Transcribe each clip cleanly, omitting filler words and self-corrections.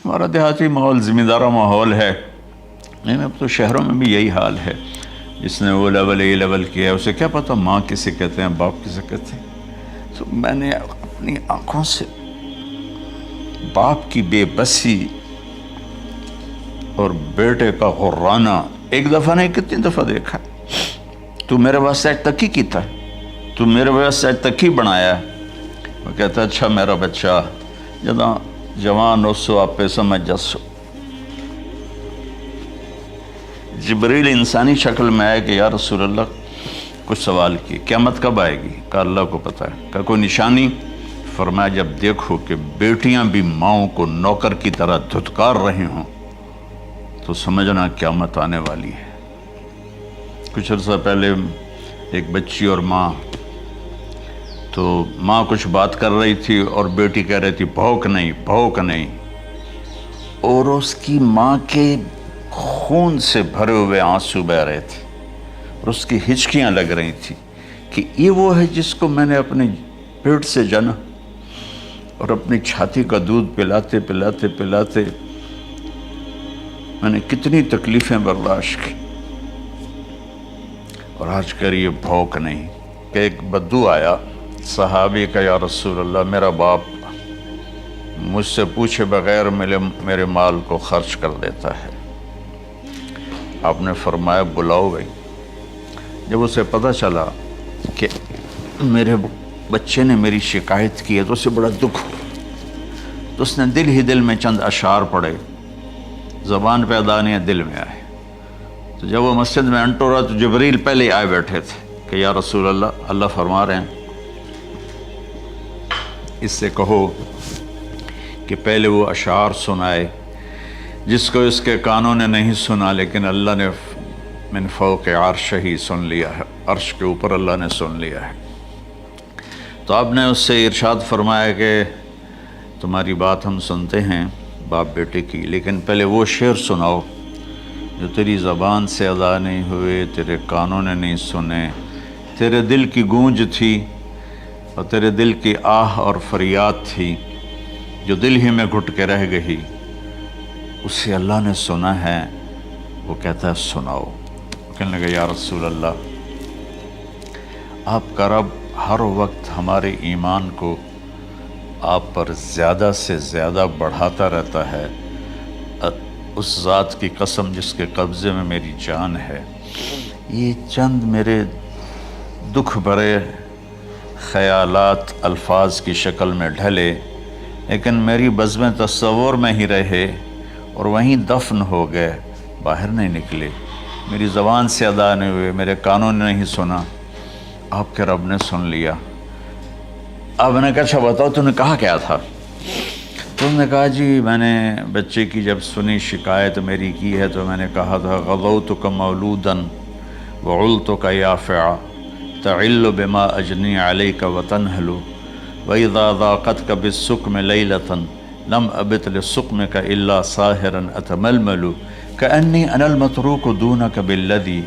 ہمارا دیہاتی ماحول ذمہ دارہ ماحول ہے، نہیں اب تو شہروں میں بھی یہی حال ہے۔ جس نے وہ لیول اے لیول کیا ہے اسے کیا پتہ ماں کسے کہتے ہیں، باپ کسے کہتے ہیں۔ تو میں نے اپنی آنکھوں سے باپ کی بے بسی اور بیٹے کا غرانہ ایک دفعہ نہیں کتنی دفعہ دیکھا۔ تو میرے واسطے آج تک ہی کیتا ہے، تو میرے واسطے آج تک ہی بنایا ہے۔ وہ کہتا ہے اچھا میرا بچہ جداں جوان ہو سو آپ پہ سمجھ جسو۔ جبریل انسانی شکل میں آئے کہ یا رسول اللہ کچھ سوال کی، قیامت کب آئے گی؟ کہا اللہ کو پتہ ہے۔ کہا کوئی نشانی؟ فرمایا جب دیکھو کہ بیٹیاں بھی ماؤں کو نوکر کی طرح دھتکار رہی ہوں تو سمجھنا قیامت آنے والی ہے۔ کچھ عرصہ پہلے ایک بچی اور ماں، تو ماں کچھ بات کر رہی تھی اور بیٹی کہہ رہی تھی بھوک نہیں بھوک نہیں، اور اس کی ماں کے خون سے بھرے ہوئے آنسو بہہ رہے تھے اور اس کی ہچکیاں لگ رہی تھی کہ یہ وہ ہے جس کو میں نے اپنے پیٹ سے جنا اور اپنی چھاتی کا دودھ پلاتے پلاتے پلاتے میں نے کتنی تکلیفیں برداشت کی، اور آج کر یہ بھوک نہیں۔ کہ ایک بدو آیا صحابی کا، یا رسول اللہ میرا باپ مجھ سے پوچھے بغیر میرے مال کو خرچ کر دیتا ہے۔ آپ نے فرمایا بلاؤ گئی۔ جب اسے پتہ چلا کہ میرے بچے نے میری شکایت کی ہے تو اسے بڑا دکھ ہوا، تو اس نے دل ہی دل میں چند اشعار پڑھے، زبان پہ ادا نہیں دل میں آئے۔ تو جب وہ مسجد میں انٹر رہا تو جبریل پہلے آئے بیٹھے تھے کہ یا رسول اللہ فرما رہے ہیں اس سے کہو کہ پہلے وہ اشعار سنائے جس کو اس کے کانوں نے نہیں سنا، لیکن اللہ نے من فوق عرش ہی سن لیا ہے، عرش کے اوپر اللہ نے سن لیا ہے۔ تو آپ نے اس سے ارشاد فرمایا کہ تمہاری بات ہم سنتے ہیں باپ بیٹے کی، لیکن پہلے وہ شعر سناؤ جو تیری زبان سے ادا نہیں ہوئے، تیرے کانوں نے نہیں سنے، تیرے دل کی گونج تھی اور تیرے دل کی آہ اور فریاد تھی جو دل ہی میں گھٹ کے رہ گئی، اسے اللہ نے سنا ہے۔ وہ کہتا ہے سناؤ۔ کہنے لگا یا رسول اللہ آپ کا رب ہر وقت ہمارے ایمان کو آپ پر زیادہ سے زیادہ بڑھاتا رہتا ہے، اس ذات کی قسم جس کے قبضے میں میری جان ہے۔ یہ چند میرے دکھ بھرے خیالات الفاظ کی شکل میں ڈھلے، لیکن میری بزم تصور میں ہی رہے اور وہیں دفن ہو گئے، باہر نہیں نکلے، میری زبان سے ادا نہیں ہوئے، میرے کانوں نے نہیں سنا، آپ کے رب نے سن لیا۔ اب نے کہا اچھا بتاؤ تو نے کہا کیا تھا؟ تو انہوں نے کہا جی میں نے بچے کی جب سنی شکایت میری کی ہے تو میں نے کہا تھا غضوتک مولودا وعلتک یافعا تعل بما اجنی علیک وتنہل وَإِذَا ضَاقَتْكَ بِالسُّقْمِ لَيْلَةً لَمْ أَبِتْ لِلسُّقْمِكَ إِلَّا صَاهِرًا أَتَمَلْمَلُ كَأَنِّي أَنَا الْمَتْرُوكُ دُونَكَ بِالَّذِي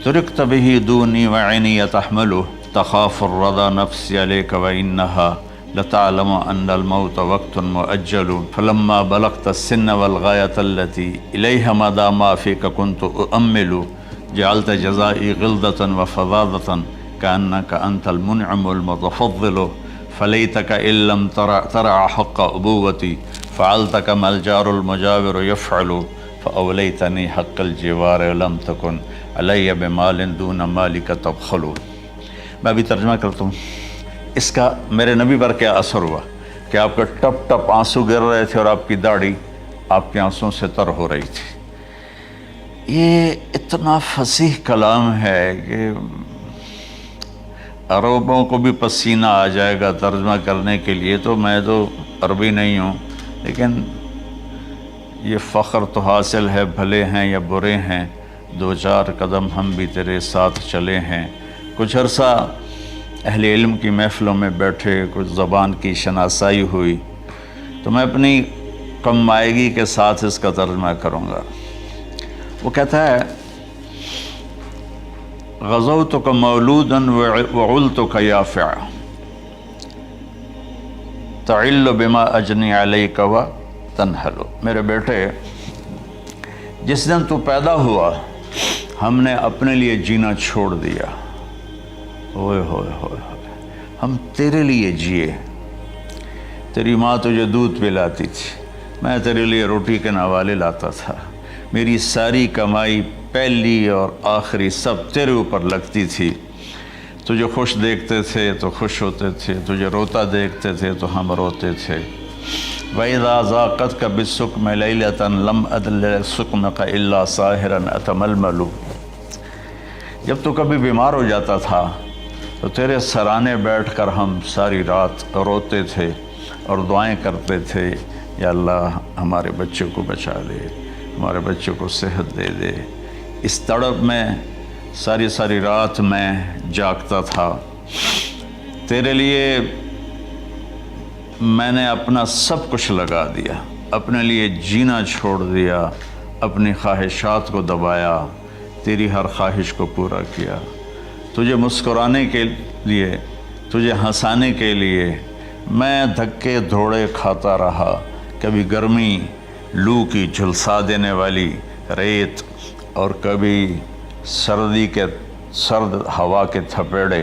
تُرِكْتَ بِهِ دُونِي وَعِنِي تَحْمَلُهُ تَخَافُ الرَّضَى نَفْسِي عَلَيْكَ وَإِنَّهَا لَتَعْلَمُ أَنَّ الْمَوْتَ وَقْتٌ مُؤَجَّلٌ فَلَمَّا بَلَغْتَ السِّنَّ وَالْغَايَةَ الَّتِي إِلَيْهَا مَدَى مَا فِيكَ كُنْتُ أُؤَمِّلُ جَعَلْتَ جَزَائِي غِلْظَةً وَفَظَاظَةً كَأَنَّكَ أَنْتَ الْمُنْعِمُ الْمُتَفَضِّلُ فَلَيْتَكَ إِن لَّمْ تَرَعَ حَقَّ أُبُوَّتِي فَعَلْتَ كَمَا الْجَارُ الْمُجَاوِرُ يَفْعَلُ فَأَوْلَيْتَنِي حَقَّ الْجِوَارِ وَلَمْ تَكُنْ عَلَيَّ بِمَالٍ دُونَ مَالِكَ تَبْخَلُ۔ میں ابھی ترجمہ کرتا ہوں۔ اس کا میرے نبی پر کیا اثر ہوا کہ آپ کے ٹپ ٹپ آنسو گر رہے تھے اور آپ کی داڑھی آپ کے آنسوں سے تر ہو رہی تھی۔ یہ اتنا فصیح کلام ہے کہ عربوں کو بھی پسینہ آ جائے گا ترجمہ کرنے کے لیے، تو میں تو عربی نہیں ہوں، لیکن یہ فخر تو حاصل ہے، بھلے ہیں یا برے ہیں دو چار قدم ہم بھی تیرے ساتھ چلے ہیں۔ کچھ عرصہ اہل علم کی محفلوں میں بیٹھے، کچھ زبان کی شناسائی ہوئی، تو میں اپنی کم مائگی کے ساتھ اس کا ترجمہ کروں گا۔ وہ کہتا ہے غزوتک مولودا وعلتک یافعا تعل بما اجنی علیک وتنہل تنحل، میرے بیٹے جس دن تو پیدا ہوا ہم نے اپنے لیے جینا چھوڑ دیا، ہوئے ہوئے ہوئے ہوئے، ہم تیرے لیے جیے۔ تیری ماں تجھے دودھ پلاتی تھی، میں تیرے لیے روٹی کے نوالے لاتا تھا، میری ساری کمائی پہلی اور آخری سب تیرے اوپر لگتی تھی۔ تجھے خوش دیکھتے تھے تو خوش ہوتے تھے، تجھے روتا دیکھتے تھے تو ہم روتے تھے۔ وَإِذَا ذَاقَتْكَ بِالسُّقْمِ لَيْلَةً لَمْ أَدْلِ سُقْمَكَ إِلَّا سَاهِرًا أَتَمَلْمَلُ۔ جب تو کبھی بیمار ہو جاتا تھا تو تیرے سرانے بیٹھ کر ہم ساری رات روتے تھے اور دعائیں کرتے تھے، یا اللہ ہمارے بچے کو بچا لے، ہمارے بچے کو صحت دے دے۔ اس تڑپ میں ساری رات میں جاگتا تھا، تیرے لیے میں نے اپنا سب کچھ لگا دیا، اپنے لیے جینا چھوڑ دیا، اپنی خواہشات کو دبایا، تیری ہر خواہش کو پورا کیا۔ تجھے مسکرانے کے لیے، تجھے ہنسانے کے لیے میں دھکے دھوڑے کھاتا رہا، کبھی گرمی لو کی جھلسا دینے والی ریت اور کبھی سردی کے سرد ہوا کے تھپیڑے،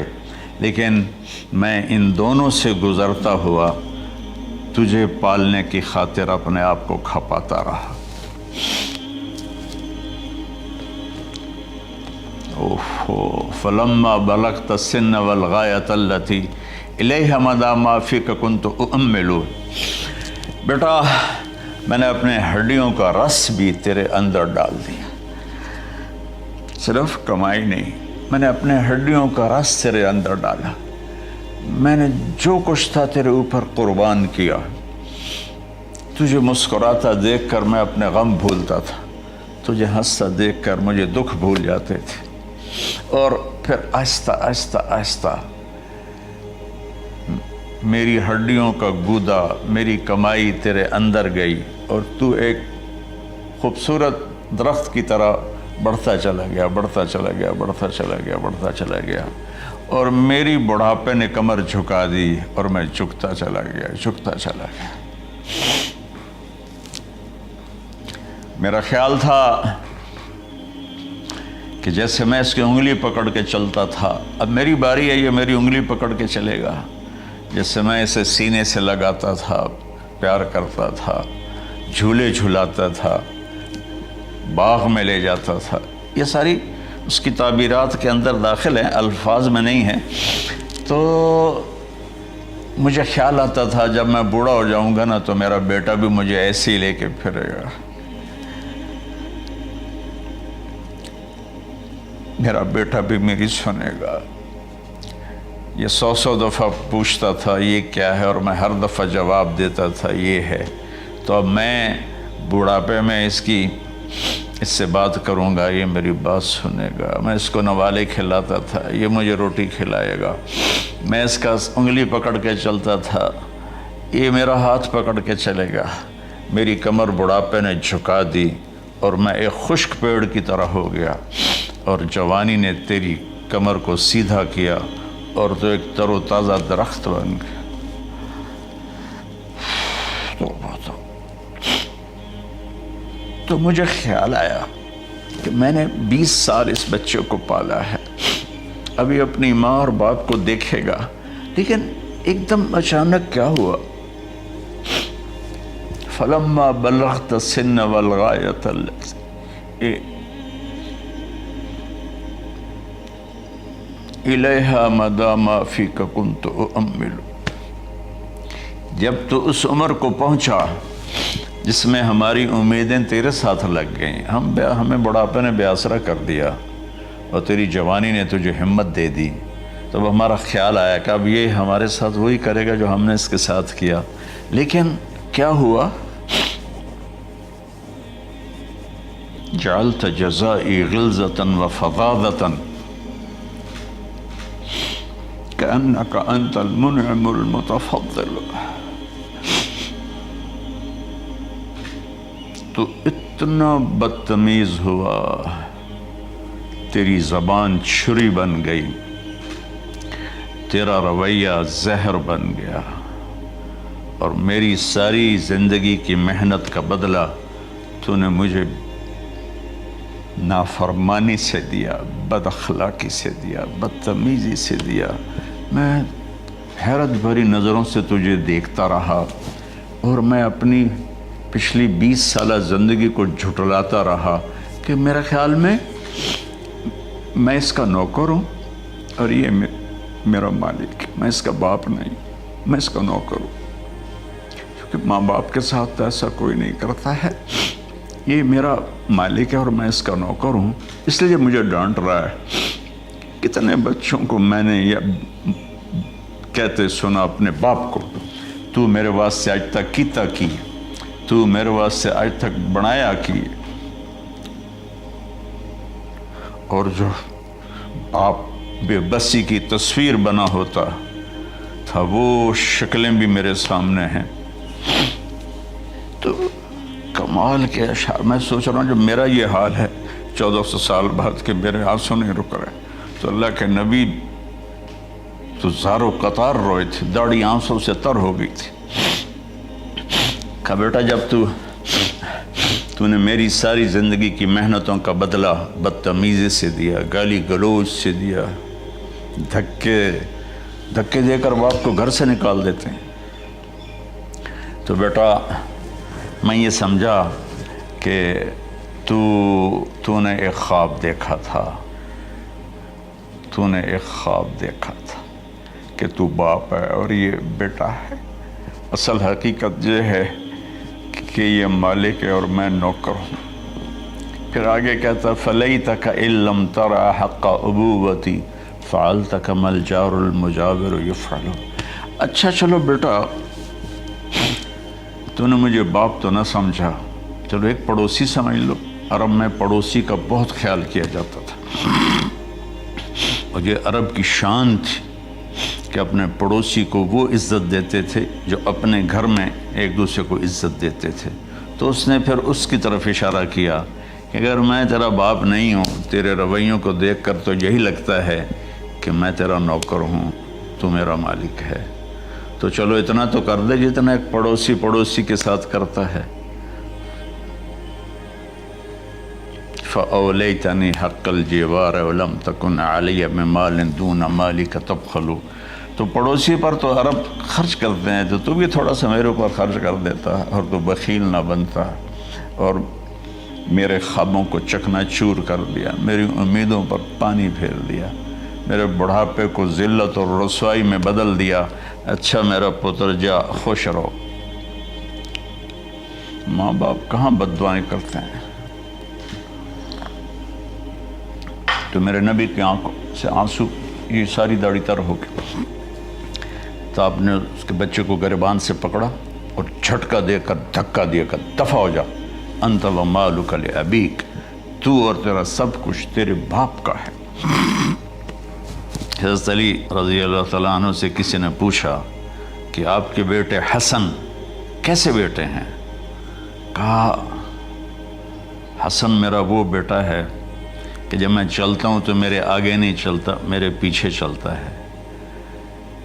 لیکن میں ان دونوں سے گزرتا ہوا تجھے پالنے کی خاطر اپنے آپ کو کھپاتا رہا۔ فلما بلغت السن والغایۃ التی الیہ مدی ما فیک کنت اؤمل۔ بیٹا میں نے اپنے ہڈیوں کا رس بھی تیرے اندر ڈال دیا، صرف کمائی نہیں، میں نے اپنے ہڈیوں کا رس تیرے اندر ڈالا، میں نے جو کچھ تھا تیرے اوپر قربان کیا۔ تجھے مسکراتا دیکھ کر میں اپنے غم بھولتا تھا، تجھے ہنستا دیکھ کر مجھے دکھ بھول جاتے تھے، اور پھر آہستہ آہستہ آہستہ میری ہڈیوں کا گودا، میری کمائی تیرے اندر گئی، اور تو ایک خوبصورت درخت کی طرح بڑھتا چلا گیا، بڑھتا چلا گیا، بڑھتا چلا گیا، بڑھتا چلا گیا، اور میری بڑھاپے نے کمر جھکا دی اور میں جھکتا چلا گیا، جھکتا چلا گیا۔ میرا خیال تھا کہ جیسے میں اس کی انگلی پکڑ کے چلتا تھا، اب میری باری ہے، یہ میری انگلی پکڑ کے چلے گا۔ جیسے میں اسے سینے سے لگاتا تھا، پیار کرتا تھا، جھولے جھلاتا تھا، باغ میں لے جاتا تھا، یہ ساری اس کی تعبیرات کے اندر داخل ہیں، الفاظ میں نہیں ہیں۔ تو مجھے خیال آتا تھا جب میں بوڑھا ہو جاؤں گا نا تو میرا بیٹا بھی مجھے ایسے ہی لے کے پھرے گا، میرا بیٹا بھی میری سنے گا۔ یہ 100 دفعہ پوچھتا تھا یہ کیا ہے، اور میں ہر دفعہ جواب دیتا تھا یہ ہے۔ تو اب میں بوڑھاپے میں اس سے بات کروں گا، یہ میری بات سنے گا۔ میں اس کو نوالے کھلاتا تھا، یہ مجھے روٹی کھلائے گا۔ میں اس کا انگلی پکڑ کے چلتا تھا، یہ میرا ہاتھ پکڑ کے چلے گا۔ میری کمر بڑھاپے نے جھکا دی اور میں ایک خشک پیڑ کی طرح ہو گیا، اور جوانی نے تیری کمر کو سیدھا کیا اور تو ایک تر و تازہ درخت بن گیا۔ تو مجھے خیال آیا کہ میں نے 20 سال اس بچے کو پالا ہے، ابھی اپنی ماں اور باپ کو دیکھے گا، لیکن ایک دم اچانک کیا ہوا؟ فلما بلغت السن والغایۃ الیہا مدی ما فیک کنت اؤمل۔ جب تو اس عمر کو پہنچا جس میں ہماری امیدیں تیرے ساتھ لگ گئیں، ہمیں بڑھاپے نے بے آسرا کر دیا اور تیری جوانی نے تجھے ہمت دے دی، تب ہمارا خیال آیا کہ اب یہ ہمارے ساتھ وہی کرے گا جو ہم نے اس کے ساتھ کیا۔ لیکن کیا ہوا؟ جعلت جزائی غلظۃ وفظاظۃ کأنک انت المنعم المتفضل۔ تو اتنا بدتمیز ہوا، تیری زبان چھری بن گئی، تیرا رویہ زہر بن گیا، اور میری ساری زندگی کی محنت کا بدلہ تو نے مجھے نافرمانی سے دیا، بد اخلاقی سے دیا، بدتمیزی سے دیا۔ میں حیرت بھری نظروں سے تجھے دیکھتا رہا اور میں اپنی پچھلی 20 سالہ زندگی کو جھٹلاتا رہا کہ میرے خیال میں اس کا نوکر ہوں اور یہ میرا مالک، میں اس کا باپ نہیں، میں اس کا نوکر ہوں، کیونکہ ماں باپ کے ساتھ ایسا کوئی نہیں کرتا ہے، یہ میرا مالک ہے اور میں اس کا نوکر ہوں، اس لیے مجھے ڈانٹ رہا ہے۔ کتنے بچوں کو میں نے یہ کہتے سنا اپنے باپ کو، تو میرے واسطے آج تک کیتا کی، تو میرے واسطے آج تک بنایا کی، اور جو آپ بے بسی کی تصویر بنا ہوتا تھا وہ شکلیں بھی میرے سامنے ہیں۔ تو کمال کے اشعار میں سوچ رہا ہوں، جو میرا یہ حال ہے 1400 سال بعد کہ میرے آنسو نہیں رک رہے، تو اللہ کے نبی تو زارو قطار روئے تھے، داڑھی آنسوں سے تر ہو گئی تھی۔ کہا بیٹا جب تو نے میری ساری زندگی کی محنتوں کا بدلہ بدتمیزی سے دیا، گالی گلوچ سے دیا، دھکے دے کر باپ کو گھر سے نکال دیتے ہیں، تو بیٹا میں یہ سمجھا کہ تو نے ایک خواب دیکھا تھا، تو نے ایک خواب دیکھا تھا کہ تو باپ ہے اور یہ بیٹا ہے۔ اصل حقیقت یہ ہے کہ یہ مالک ہے اور میں نوکر ہوں۔ پھر آگے کہتا فَلَيْتَكَ إِن لَّمْ تَرَ حَقَّ أُبُوَّتِي فَعَلْتَ كَمَا الْجَارُ الْمُجَاوِرُ يَفْعَلُ۔ اچھا چلو بیٹا، تو نے مجھے باپ تو نہ سمجھا، چلو ایک پڑوسی سمجھ لو۔ عرب میں پڑوسی کا بہت خیال کیا جاتا تھا، اور یہ عرب کی شان تھی کہ اپنے پڑوسی کو وہ عزت دیتے تھے جو اپنے گھر میں ایک دوسرے کو عزت دیتے تھے۔ تو اس نے پھر اس کی طرف اشارہ کیا کہ اگر میں تیرا باپ نہیں ہوں، تیرے رویوں کو دیکھ کر تو یہی لگتا ہے کہ میں تیرا نوکر ہوں، تو میرا مالک ہے، تو چلو اتنا تو کر دے جتنا ایک پڑوسی کے ساتھ کرتا ہے۔ فَأَوْلَيْتَنِي حَقَّ الْجِوَارِ وَلَمْ تَكُنْ عَلَيَّ بِمَالٍ دُونَ مَالِكَ تَبْخَلُ۔ تو پڑوسی پر تو عرب خرچ کرتے ہیں، تو بھی تھوڑا سا میرے اوپر خرچ کر دیتا اور تو بخیل نہ بنتا، اور میرے خوابوں کو چکنا چور کر دیا، میری امیدوں پر پانی پھیر دیا، میرے بڑھاپے کو ذلت اور رسوائی میں بدل دیا۔ اچھا میرا پتر جا خوش رہو۔ ماں باپ کہاں بد دعائیں کرتے ہیں؟ تو میرے نبی کی آنکھوں سے آنسو، یہ ساری داڑھی تر ہو گئی، تو آپ نے اس کے بچے کو گریبان سے پکڑا اور جھٹکا دے کر دھکا دے کر دفع ہو جا، انت و مالک لابیک، تو اور تیرا سب کچھ تیرے باپ کا ہے۔ حضرت علی رضی اللہ تعالیٰ عنہ سے کسی نے پوچھا کہ آپ کے بیٹے حسن کیسے بیٹے ہیں؟ کہا حسن میرا وہ بیٹا ہے کہ جب میں چلتا ہوں تو میرے آگے نہیں چلتا، میرے پیچھے چلتا ہے۔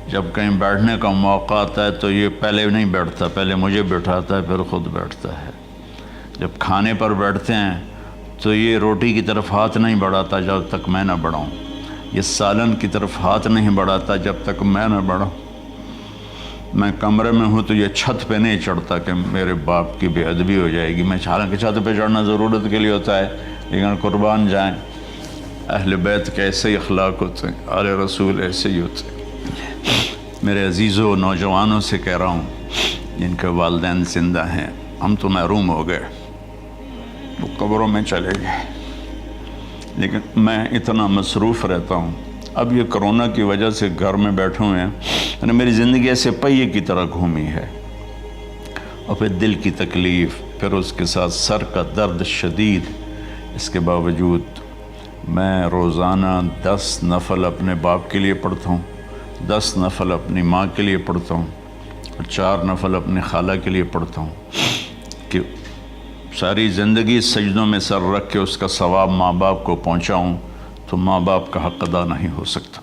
جب کہیں بیٹھنے کا موقع آتا ہے تو یہ پہلے نہیں بیٹھتا، پہلے مجھے بٹھاتا ہے پھر خود بیٹھتا ہے۔ جب کھانے پر بیٹھتے ہیں تو یہ روٹی کی طرف ہاتھ نہیں بڑھاتا جب تک میں نہ بڑھاؤں، یہ سالن کی طرف ہاتھ نہیں بڑھاتا جب تک میں نہ بڑھاؤں۔ میں کمرے میں ہوں تو یہ چھت پہ نہیں چڑھتا کہ میرے باپ کی بے ادبی ہو جائے گی۔ میں حالانکہ چھت پہ چڑھنا ضرورت کے لیے ہوتا ہے، لیکن قربان جائیں اہل بیت کے ایسے ہی اخلاق ہوتے ہیں، آل رسول ایسے ہی ہوتے ہیں۔ میرے عزیزوں نوجوانوں سے کہہ رہا ہوں جن کے والدین زندہ ہیں، ہم تو محروم ہو گئے، وہ قبروں میں چلے گئے، لیکن میں اتنا مصروف رہتا ہوں۔ اب یہ کرونا کی وجہ سے گھر میں بیٹھے ہوئے ہیں، میری زندگی ایسے پہیے کی طرح گھومی ہے، اور پھر دل کی تکلیف، پھر اس کے ساتھ سر کا درد شدید۔ اس کے باوجود میں روزانہ 10 نفل اپنے باپ کے لیے پڑھتا ہوں، 10 نفل اپنی ماں کے لیے پڑھتا ہوں، اور 4 نفل اپنی خالہ کے لیے پڑھتا ہوں، کہ ساری زندگی سجدوں میں سر رکھ کے اس کا ثواب ماں باپ کو پہنچاؤں، تو ماں باپ کا حق ادا نہیں ہو سکتا۔